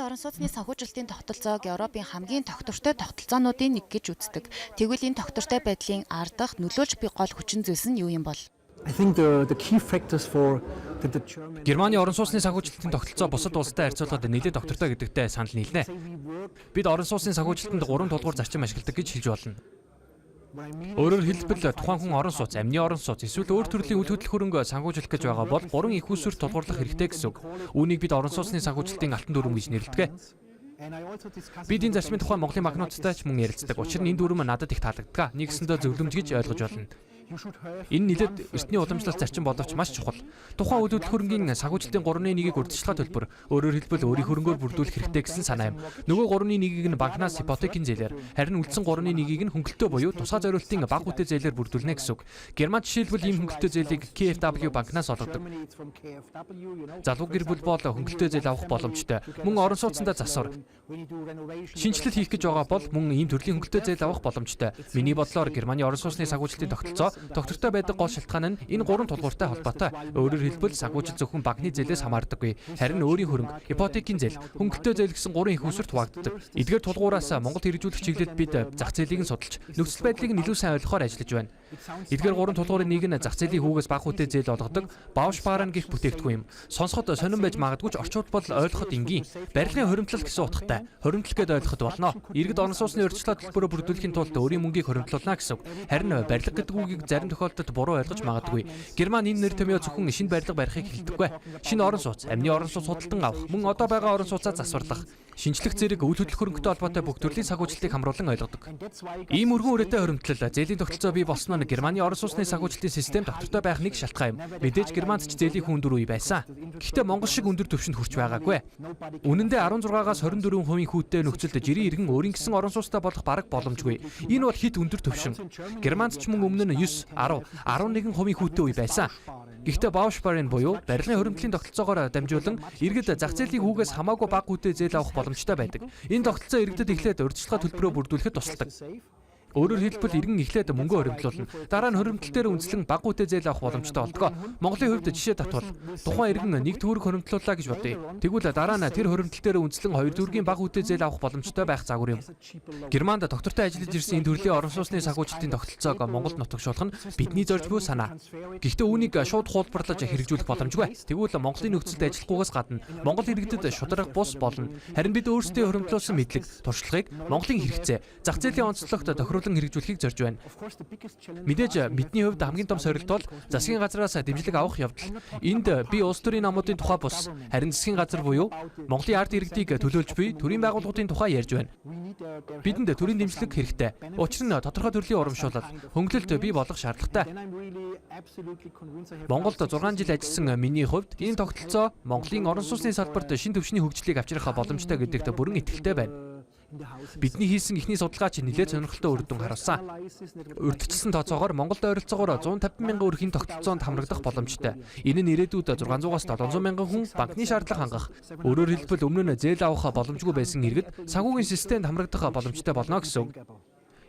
Германы орон сууцны санхүүжилтийн тогтолцоог Европын хамгийн тогтвортой тогтолцоонуудын нэг гэж үздэг. Тэгвэл энэ тогтвортой байдлын ардах нөлөөлж буй гол хүчин зүйлс нь юу юм бол? Германы орон сууцны санхүүжилтийн тогтолцоо бусад улстай харьцуулахад нэлээд тогтвортой гэдэгтэй санал нийлнэ. Бид орон сууцны санхүүжилтэнд 3 тулгуур зарчим ашигладаг гэж хэлж болно. Өөрөөр хэлбэл тухайн хүн орон сууц, амны орон сууц, эсвэл өөр төрлийн үйл хөдлөх хөрөнгө санхүүжүүлэх гэж байгаа бол 3 их усүр тулгуурлах хэрэгтэй гэсэн үг. Үүнийг бид орон сууцны санхүүжилтийн алтан дүрм гэж нэрлэдэг. Бид энэ зарчмын тухай Монголын банкноттой ч мөн ярилцдаг. Учир нь энэ дүрм надад их таалагддаг. Нэгсэндээ зөвлөмж гэж ойлгож байна. Энэ нэлээд эртний уламжлалт зарчим боловч маш чухал. Тухайн үйл хөдлөх хөрөнгийн санхүүжилтийн 3/1-ийг урьдчилах төлбөр, өөрөөр хэлбэл өөрийн хөрөнгөөр бүрдүүлэх хэрэгтэй гэсэн санаа юм. Нөгөө 3/1-ийг нь банкнаас ипотекийн зээлээр, харин үлдсэн 3/1-ийг нь хөнгөлөлтөө буюу тусгай зориултын бага үедээ зээлээр бүрдүүлнэ гэсэн үг. Герман жишээлбэл ийм хөнгөлөлтөө зээлийг KfW банкнаас олгодог. Залуу гэр бүл бол хөнгөлөлтөө зээл авах боломжтой. Мөн орон сууцндаа засвар. Шинжилэл хийх гэж байгаа бол мөн ийм төрлийн хөнгөлөлтөө зээл авах боломжтой. Миний бодлоор Германы орон сууцны санхүүжилтийн тогтолцоо тогтвортой байдаг гол шалтгаан нь энэ 3 тулгууртай холбоотой. Өөрөөр хэлбэл санхүүжилт зөвхөн банкны зээлээс хамаардаггүй. Харин өөрийн хөрөнгө, ипотекийн зээл, хөнгөлөлтөө зээл гэсэн 3 их усүрт хуваагддаг. Эдгээр тулгуураас Монгол хэрэгжүүлэх чиглэлд бид зах зээлийг нь судалж, нөхцөл байдлыг нь илүү сайн ойлгохоор ажиллаж байна. Эдгээр 3 тулгуурын нэг нь зах зээлийн хүүгээс бага үедээ зээл олгодог Баушпарен гэх бүтээгдэхүүн юм. Сонсоход сонирн байж магадгүй ч орчууд бол ойлгоход энгийн. Барилгын хуримтлал гэсэн утгатай. Хуримтлал гэдээ ойлгоход болно. Иргэд орон сууцны урьдчилан төлбөрөөр бүрдүүлэхийн тулд өөрийн мөнгийг хуримтлуулна гэсэн үг. Харин барилга гэдэг үгийг зарим тохиолдолд буруу ойлгож магадгүй. Герман энэ нэр томьёо зөвхөн шинэ барилга барихыг хэлдэггүй. Шинэ орон сууц, амны орон сууц худалдан авах, мөн одоо байгаа орон сууцаа засварлах, шинжлэх зэрэг үйл хөдлөх хөрөнгөтэй холбоотой бүх төрлийн санхүүжилтийг хамруулан ойлгодог. Ийм өргөн үрээтэй хуримтлал, зээлийн тогтолцоо бий болсон нь Германы орон сууцны санхүүжилтийн систем тогтвортой байх нэг шалтгаан юм. Мэдээж Германд ч зээлийн хүндөр үе байсан. Гэхдээ Монгол шиг өндөр түвшинд хүрч байгаагүй. Үнэндээ 16-аас 24% хүүтэй нөхцөлд жирийн иргэн өөрийн гэсэн орон сууцтай болох бараг боломжгүй. Энэ бол хит өндөр түвшин. Германд ч мөн өмнө нь 9, 10, 11% хүүтэй үе байсан. Гэхдээ Баушпарен буюу барилгын хуримтлалын тогтолцоогоор дамжуулан иргэд зах зээлийн хүүгээс хамаагүй бага үедээ зээл авах боломжтой байдаг. Энэ тогтолцоо иргэдэд эхлээд урьдчилгаа төлбөрөө бүрдүүлэхэд тусалдаг. Өөрөөр хэлбэл иргэн эхлээд мөнгө хуримтлуулна. Дараа нь хуримтлал дээр үндэслэн бага үедээ зээл авах боломжтой болдог. Монголын хувьд жишээ татвал тухайн иргэн нэг төгрөг хуримтлууллаа гэж бодъё. Тэгвэл дараа нь тэр хуримтлал дээр үндэслэн 2 төгрөгийн бага үедээ зээл авах боломжтой байх загвар юм. Германд доктортой ажиллаж ирсэн энэ төрлийн орон сууцны санхүүжилтийн тогтолцоог Монголд нутагшуулах нь бидний зорж буй санаа. Гэхдээ үүнийг шууд хуулбарлаж хэрэгжүүлэх боломжгүй. Тэгвэл Монголын нөхцөлд ажиллахгүйгээс гадна Монгол иргэдэд шударга бус болно. Харин бид өөрсдөө хуримтлуулсан мэдлэг, туршлагыг Монголын хэрэгцээ, зах зээлийн онцлогт хэрэгжүүлэхийг зорж байна. Мэдээж бидний хувьд хамгийн том сорилт бол засгийн газраас дэмжлэг авах явдал. Энд би улс төрийн намуудын тухай бус, харин засгийн газар буюу Монголын ард иргэдийг төлөөлж буй төрийн байгууллагуудын тухай ярьж байна. Бидэнд төрийн дэмжлэг хэрэгтэй. Учир нь тодорхой төрлийн урамшуулал, хөнгөлөлт бий болох шаардлагатай. Монголд 6 жил ажилласан миний хувьд энэ тогтолцоо Монголын орон сууцны салбарт шинэ төвшний хөгжлийг авчрах боломжтой гэдэгт бүрэн итгэлтэй байна. Бидний хийсэн ихний судалгаа ч нэлээд сонирхолтой үр дүн харуулсан. Урьдчилсан тооцоогоор Монголд ойролцоогоор 150 мянган өрхийн тогтолцоонд хамрагдах боломжтой. Энэ нь ирээдүйд 600-аас 700 мянган хүн банкны шаардлага хангах. Өөрөөр хэлбэл өмнө нь зээл авах боломжгүй байсан иргэд санхүүгийн системд хамрагдах боломжтой болно гэсэн үг.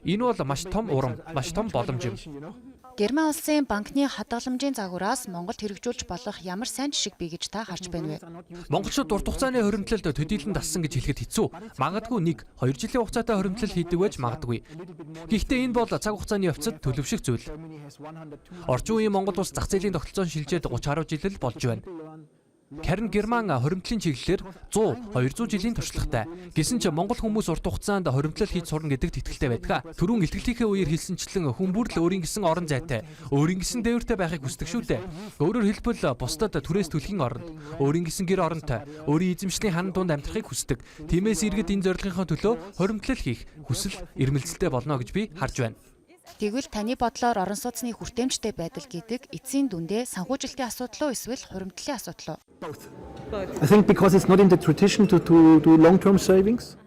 Энэ бол маш том урам, маш том боломж юм. Герман улсын банкны хадгаламжийн загвараас Монголд хэрэгжүүлж болох ямар сайн жишг бий гэж та харж байна вэ? Монголчууд урт хугацааны хуримтлалд төдийлөн дассан гэж хэлэхэд хэцүү. Магадгүй 1-2 жилийн хугацаатай хуримтлал хийдэг байж магадгүй. Гэхдээ энэ бол цаг хугацааны явцад төлөвшөх зүйл. Орчин үеийн Монгол улс зах зээлийн тогтолцоон шилжээд 30-10 жил болж байна. Харин Герман хуримтлалын чиглэлээр 100-200 жилийн туршлагатай. Гэсэн ч Монгол хүмүүс урт хугацаанд хуримтлал хийж сурна гэдэгт итгэлтэй байдаг. Түрүүн илтгэлийнхээ үеэр хэлсэнчлэн хүн бүр л өөрийн гэсэн орон зайтай, өөрийн гэсэн дээвэртэй байхыг хүсдэг шүү дээ. Өөрөөр хэлбэл бусдад түрээс төлхийн оронд, өөрийн гэсэн гэр оронтой, өөрийн эзэмшлийн хан дунд амьдрахыг хүсдэг. Тиймээс иргэд энэ зорилгынхоо төлөө хуримтлал хийх хүсэл эрмэлзэлтэй болно гэж би харж байна. Тэгвэл таны бодлоор орон сууцны хүртээмжтэй байдал гэдэг эцсийн дүндээ санхүүжилтийн асуудал уу эсвэл хуримтлалын асуудал уу? I think because it's not in the tradition to do long-term savings.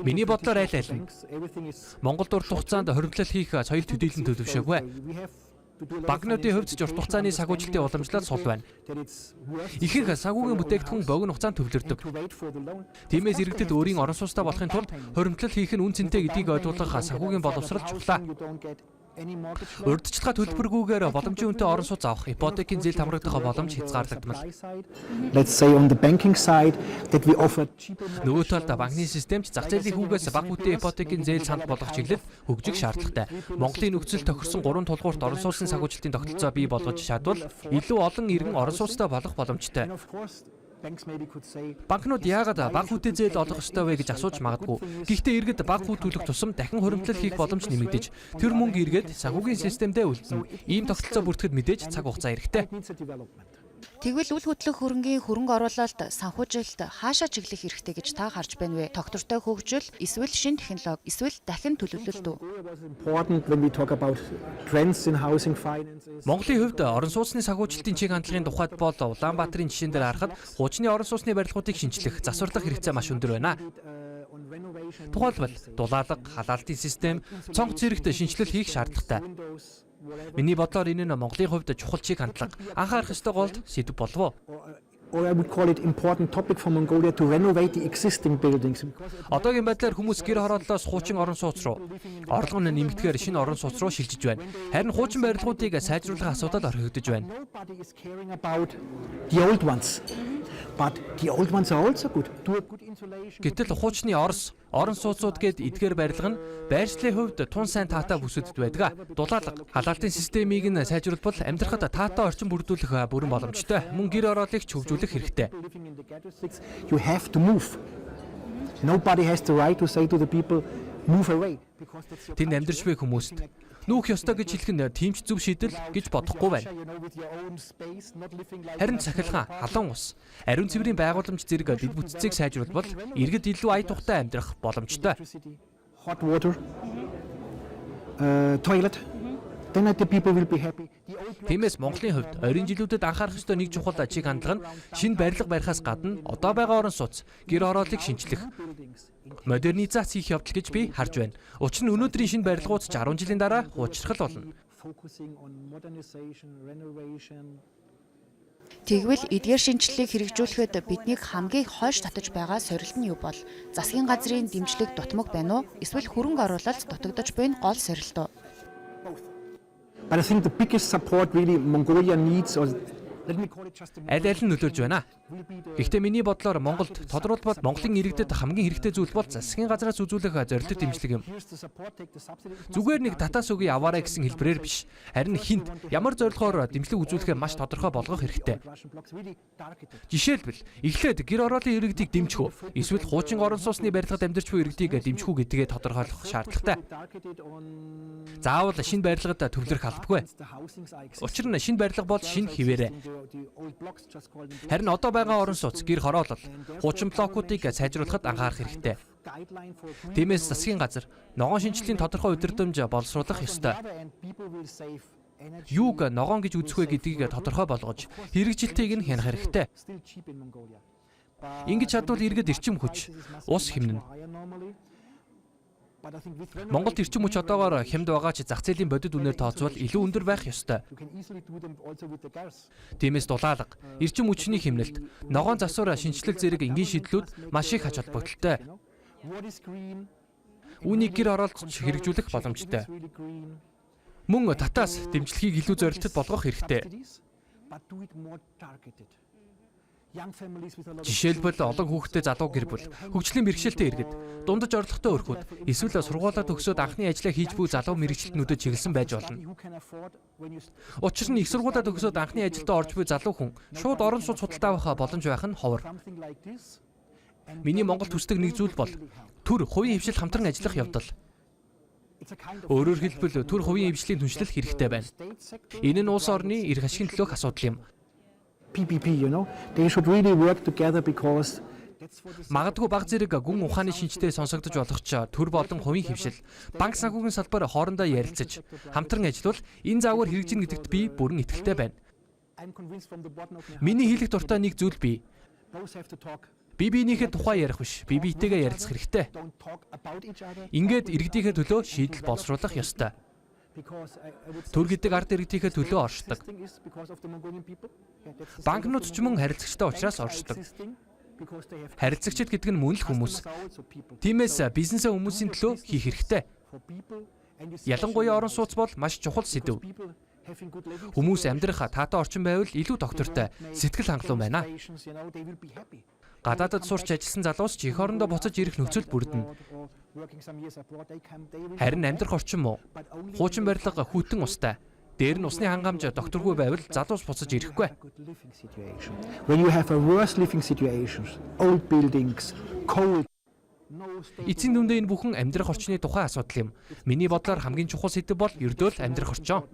Миний бодлоор аль аль нь. Монголд урт хугацаанд хуримтлал хийх соёл төдийлөн төлөвшөөгүй. Банкнуудын хувьд ч урт хугацааны санхүүжилтийн уламжлал сул байна. Ихэнх санхүүгийн бүтээгдэхүүн богино хугацаанд төвлөрдөг. Тиймээс иргэдэд өөрийн орон сууцтай болохын тулд хуримтлал хийх нь үн цэнтэй гэдгийг ойлгох санхүүгийн боловсрол чухлаа. Урьдчилгаа төлбөргүйгээр боломжийн үнэтэй орон сууц авах, ипотекийн зээл хамрагдах боломж хязгаарлагдмал. Let's say on the banking side that we offer cheaper Нөгөө талд банкны системч зах зээлийн хүүгээс бага бүтээний ипотекийн зээл санд болгох чиглэл хөгжих шаардлагатай. Монголын нөхцөл тохирсон 3 тулгуурт орон сууцны санхүүжилтийн тогтолцоо бий болгож чадвал илүү олон иргэн орон сууцтай болох боломжтой. Банкнууд яагаад бага хүүтэй зээл олох ёстой вэ гэж асууж магадгүй. Гэхдээ иргэд бага хүү төлөх тусам дахин хуримтлал хийх боломж нэмэгдэж, тэр мөнгө иргэд санхүүгийн системдээ үлдэнэ. Ийм тогтолцоо бүртгэхэд мэдээж цаг хугацаа хэрэгтэй. Тэгвэл үл хөдлөх хөрөнгийн хөрөнгө оруулалт санхүүжилт хаашаа чиглэх хэрэгтэй гэж та харж байна вэ? Тогтвортой хөгжил, эсвэл шинэ технологи, эсвэл дахин төлөвлөлт үү? Монголын хувьд орон сууцны санхүүжилтийн чиг хандлагын тухайд бол Улаанбаатарын жишээн дээр харахад хуучны орон сууцны барилгуудыг шинжлэх, засварлах хэрэгцээ маш өндөр байна. Тухайлбал дулаалга, халаалтын систем, цонх зэрэгт шинжилэл хийх шаардлагатай. Миний бодлоор энэ нь Монголын хувьд чухал чиг хандлага. Анхаарах ёстой гол сэдв болов. Or I would call it important topic for Mongolia to renovate the existing buildings. Одоогийн байдлаар хүмүүс гэр хорооллоос хуучин орон сууц руу, орлого нь нэмэгдэхээр шинэ орон сууц руу шилжиж байна. Харин хуучин барилгуудыг сайжруулах асуудал орхигдож байна. Nobody is caring about the old ones. But the old ones are also good. Do a good insulation. Гэтэл хуучны Орос, орон сууцуд гээд эдгээр барилга нь байршлын хувьд тун сайн таатай бүсэдд байдаг. Дулаалга, халаалтын системийг нь сайжруулбал амьдрахад таатай орчин бүрдүүлэх бүрэн боломжтой. Мөн гэр ороолыг ч хөгжүүлэх хэрэгтэй. You have to move. Nobody has the right to say to the people move away. Тэнд амьдарч буй хүмүүст нүүх ёстой гэж хэлэх нь тиймч зөв шийдэл гэж бодохгүй байна. Харин цахилгаан, халуун ус, ариун цэврийн байгууламж зэрэг дэд бүтцийг сайжруулбал иргэд илүү ая тухтай амьдрах боломжтой. Hot water, toilet. Then the people will be happy. Тиймээс Монголын хувьд ойрын жилүүдэд анхаарах ёстой нэг чухал чиг хандлага нь шинэ барилга барихаас гадна одоо байгаа орон сууц, гэр ороолыг шинжлэх, модернизац хийх явдал гэж би харж байна. Учир нь өнөөдрийн шинэ барилгууд ч 10 жилийн дараа хуучрах болно. Тэгвэл эдгээр шинжилгээг хэрэгжүүлэхэд биднийг хамгийн хойш татаж байгаа сорилт нь юу бол? Засгийн газрын дэмжлэг дутмаг байна уу? Эсвэл хөрөнгө оруулалт дутагдаж буй нь гол сорилт уу? But I think the biggest support really Mongolia needs, or let me call it just a Аль аль нь нөлөөлж байна. Гэхдээ миний бодлоор Монголд тодорхойлбол Монголын иргэдэд хамгийн хэрэгтэй зүйл бол засгийн газраас үзүүлэх зорилт дэмжлэг юм. Зүгээр нэг татаас үгүй аваарай гэсэн хэлбэрээр биш. Харин хинт ямар зорилгоор дэмжлэг үзүүлэхээ маш тодорхой болгох хэрэгтэй. Жишээлбэл эхлээд гэр ороолын иргэдийг дэмжих үү, эсвэл хуучин орон сууцны барилгад амьдарч буй иргэдийг дэмжих үү гэдгээ тодорхойлох шаардлагатай. Заавал шинэ барилгад төвлөрөх албагүй. Учир нь шинэ барилга бол шинэ хിവэрэ. Харин одоо байгаа орон сууц, гэр хороолол, хуучин блокуудыг сайжруулахад анхаарах хэрэгтэй. Тиймээс засгийн газар ногоон шинжилгээний тодорхой удирдамж боловсруулах ёстой. Юуг ногоон гэж үзэх вэ гэдгийг тодорхой болгож, хэрэгжилтийг нь хянах хэрэгтэй. Ингэж чадвал иргэд эрчим хүч, ус хэмнэнэ. Монголд эрчим хүч одоогоор хямд байгаа ч зах зээлийн бодит үнээр тооцвол илүү өндөр байх ёстой. Тиймээс дулаалга, эрчим хүчний хэмнэлт, ногоон засвар шинжилэл зэрэг энгийн шийдлүүд маш их ач холбогдолтой. Үүнийг гэр ороолж хэрэгжүүлэх боломжтой. Мөн татаас дэмжлэгийг илүү зорилттой болгох хэрэгтэй. Жишээлбэл олон хүүхэдтэй залуу гэр бүл, хөгжлийн бэрхшээлтэй иргэд, дундаж орлоготой өрхүүд, эсвэл сургуулаа төгсөөд анхны ажлаа хийж буй залуу мэргэжилтнүүдэд чиглэсэн байж болно. Учир нь их сургуулаа төгсөөд анхны ажилдаа орж буй залуу хүн шууд орон сууц худалдаа авах боломж байх нь ховор. Миний Монгол төсдөг нэг зүйл бол төр хувийн хвшил хамтран ажиллах явдал. Өөрөөр хэлбэл төр хувийн хвшлийн түншлэл хэрэгтэй байна. Энэ нь улс орны эрх ашигын төлөөх асуудал юм. PPP, they should really work together because Магадгүй баг зэрэг гүн ухааны шинжтэй сонсогдож болох ч төр болон хувийн хвшил, банк санхүүгийн салбар хоорондоо ярилцаж, хамтран ажиллавал энэ заавар хэрэгжинэ гэдэгт би бүрэн итгэлтэй байна. Миний хэлэх дуртай нэг зүйл бий. Биенийхээ тухай ярих биш, биетэйгээ ярилцах хэрэгтэй. Ингээд иргэдийнхээ төлөө шийдэл боловсруулах ёстой. Төр гэдэг ард иргэдийнхээ төлөө оршдог. Банкнууд ч мөн харилцагчтай учраас оршдог. Харилцагчид гэдэг нь мөн л хүмүүс. Тиймээс бизнесээ хүмүүсийн төлөө хийх хэрэгтэй. Ялангуяа орон сууц бол маш чухал сэдэв. Хүмүүс амьдрах таатай орчин байвал илүү доктортой, сэтгэл хангалуун байна. Гадаадд сурч ажилласан залуус ч эх орондоо буцаж ирэх нөхцөл бүрдэнэ. Харин амьдрах орчин муу. Хуучин барилга хүйтэн устай. Дээр нь усны хангамж докторгүй байвал залуус буцаж ирэхгүй. When you have a worse living situations, old buildings, cold. Эцсийн дүндээ энэ бүхэн амьдрах орчны тухай асуудал юм. Миний бодлоор хамгийн чухал сэдэв бол ердөөл амьдрах орчин.